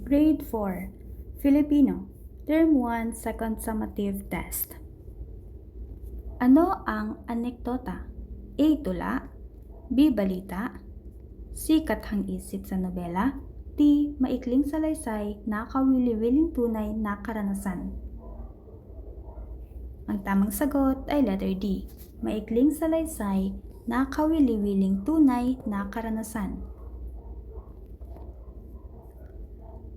Grade 4, Filipino, Term 1, Second Summative Test. Ano ang anekdota? A. Tula, B. Balita, C. Kathang-isip sa nobela, D. Maikling salaysay na kawili-wiling tunay na karanasan. Ang tamang sagot ay letter D. Maikling salaysay na kawili-wiling tunay na karanasan.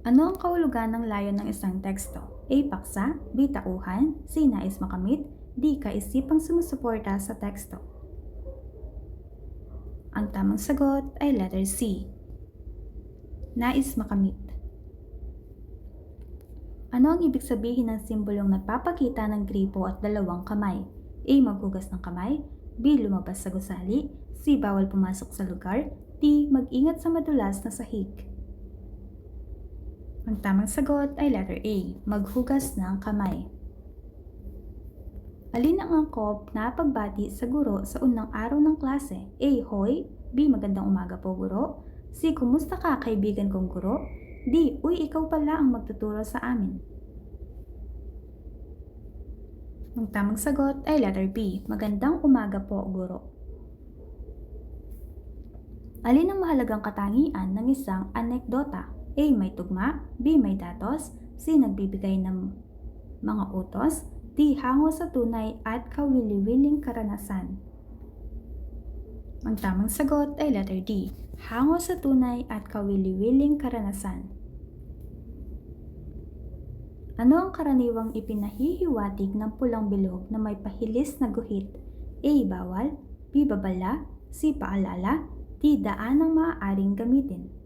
Ano ang kahulugan ng layon ng isang teksto? A. Paksa, B. Tauhan, C. Nais makamit, D. Kaisipang sumusuporta sa teksto. Ang tamang sagot ay letter C. Nais makamit. Ano ang ibig sabihin ng simbolong nagpapakita ng gripo at dalawang kamay? A. Maghugas ng kamay, B. Lumabas sa gusali, C. Bawal pumasok sa lugar, D. Mag-ingat sa madulas na sahig. Ang tamang sagot ay letter A. Maghugas ng kamay. Alin ang angkop na pagbati sa guro sa unang araw ng klase? A. Hoy, B. Magandang umaga po guro, C. Kumusta ka kaibigan kong guro, D. Uy, ikaw pala ang magtuturo sa amin. Ang tamang sagot ay letter B. Magandang umaga po guro. Alin ang mahalagang katangian ng isang anekdota? A. May tugma, B. May datos, C. Nagbibigay ng mga utos, D. Hango sa tunay at kawili-wiling karanasan. Ang tamang sagot ay letter D. Hango sa tunay at kawili-wiling karanasan. Ano ang karaniwang ipinahihiwatig ng pulang bilog na may pahilis na guhit? A. Bawal, B. Babala, C. Paalala, D. Daan ang maaaring gamitin.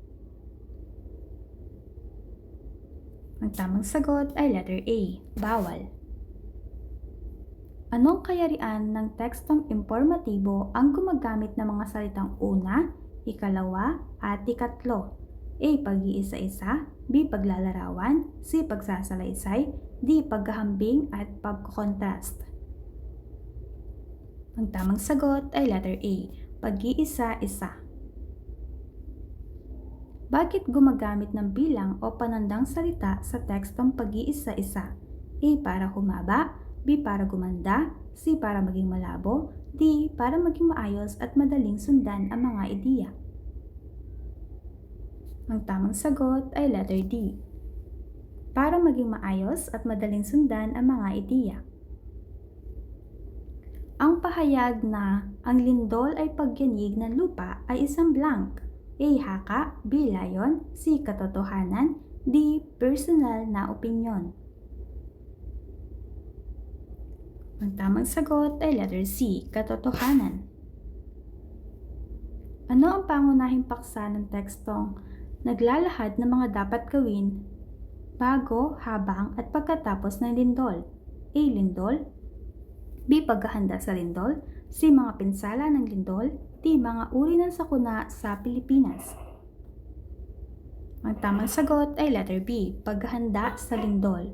Ang tamang sagot ay letter A. Bawal. Anong kayarian ng tekstong impormatibo ang gumagamit ng mga salitang una, ikalawa, at ikatlo? A. Pag-iisa-isa, B. Paglalarawan, C. Pagsasalaysay, D. Paghahambing at pagkokontrast. Ang tamang sagot ay letter A. Pag-iisa-isa. Bakit gumagamit ng bilang o panandang salita sa tekstong pag-iisa-isa? A. Para humaba, B. Para gumanda, C. Para maging malabo, D. Para maging maayos at madaling sundan ang mga ideya. Ang tamang sagot ay letter D. Para maging maayos at madaling sundan ang mga ideya. Ang pahayag na ang lindol ay pagyanig ng lupa ay isang blank. A. Haka, B. Layon, C. Katotohanan, D. Personal na opinyon. Ang tamang sagot ay letter C. Katotohanan. Ano ang pangunahing paksa ng tekstong naglalahad ng mga dapat gawin bago, habang at pagkatapos ng lindol? A. Lindol, B. Paghahanda sa lindol, C. Mga pinsala ng lindol, D. Mga uri ng sakuna sa Pilipinas. Ang tamang sagot ay letter B. Paghahanda sa lindol.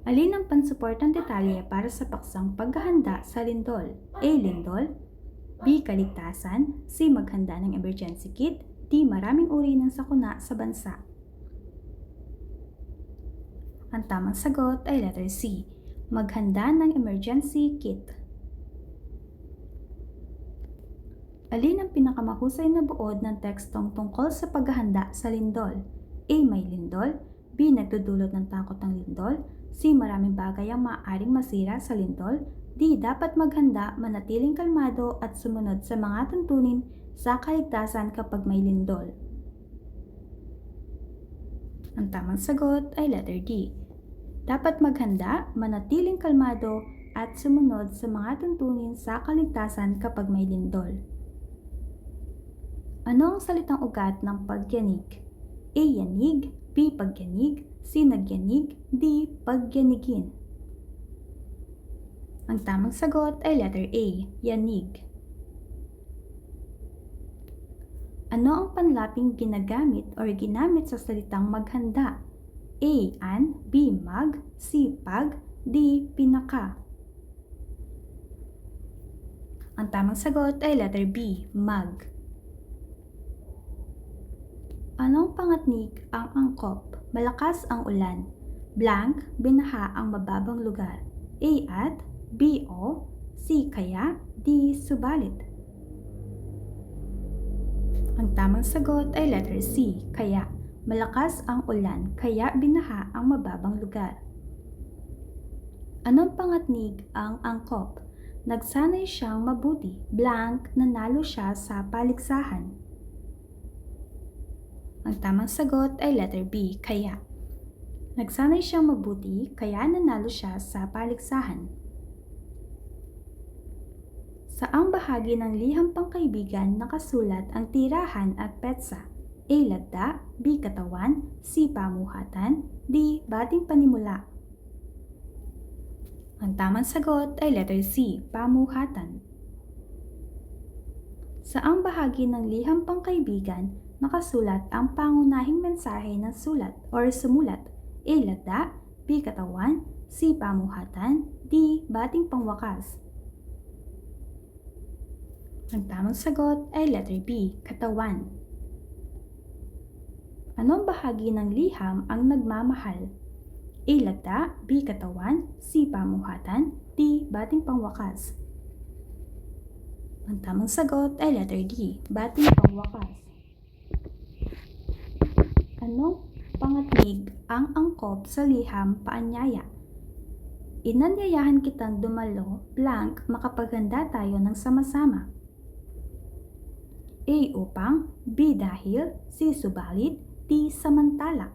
Alin ang pansuportang detalye para sa paksang paghahanda sa lindol? A. Lindol, B. Kaligtasan, C. Maghanda ng emergency kit, D. Maraming uri ng sakuna sa bansa. Ang tamang sagot ay letter C. Maghanda ng emergency kit. Alin ang pinakamahusay na buod ng tekstong tungkol sa paghahanda sa lindol? A. May lindol, B. Nagdudulot ng takot ng lindol, C. Maraming bagay ang maaaring masira sa lindol, D. Dapat maghanda, manatiling kalmado at sumunod sa mga tuntunin sa kaligtasan kapag may lindol. Ang tamang sagot ay letter D. Dapat maghanda, manatiling kalmado at sumunod sa mga tuntunin sa kaligtasan kapag may lindol. Ano ang salitang ugat ng pagyanig? A. Yanig, B. Pagyanig, C. Nagyanig, D. Pagyanigin. Ang tamang sagot ay letter A. Yanig. Ano ang panlaping ginagamit o ginamit sa salitang maghanda? A. An, B. Mag, C. Pag, D. Pinaka. Ang tamang sagot ay letter B. Mag. Anong pangatnig ang angkop? Malakas ang ulan. Blank, binaha ang mababang lugar. A at, B o, C kaya, D subalit. Ang tamang sagot ay letter C, kaya. Malakas ang ulan, kaya binaha ang mababang lugar. Anong pangatnig ang angkop? Nagsanay siyang mabuti. Blank, nanalo siya sa paligsahan. Ang tamang sagot ay letter B, kaya. Nagsanay siyang mabuti, kaya nanalo siya sa paligsahan. Saang bahagi ng liham pangkaibigan nakasulat ang tirahan at petsa? A. Lagda, B. Katawan, C. Pamuhatan, D. Bating panimula. Ang tamang sagot ay letter C. Pamuhatan. Saang bahagi ng liham pangkaibigan nakasulat ang pangunahing mensahe ng sulat or sumulat? A. Lagda, B. Katawan, C. Pamuhatan, D. Bating pangwakas. Ang tamang sagot ay letter B. Katawan. Anong bahagi ng liham ang nagmamahal? A. Lagda, B. Katawan, C. Pamuhatan, D. Bating pangwakas. Ang tamang sagot ay letter D. Bating pangwakas. Anong pangatnig ang angkop sa liham paanyaya? Inanyayahan kitang dumalo, blank, makapaghanda tayo ng sama-sama. A. Upang, B. Dahil, C. Subalit, D. Samantala.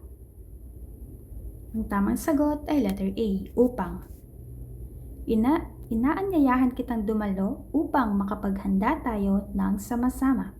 Ang tamang sagot ay letter A. Upang. Inaanyayahan kitang dumalo upang makapaghanda tayo ng sama-sama.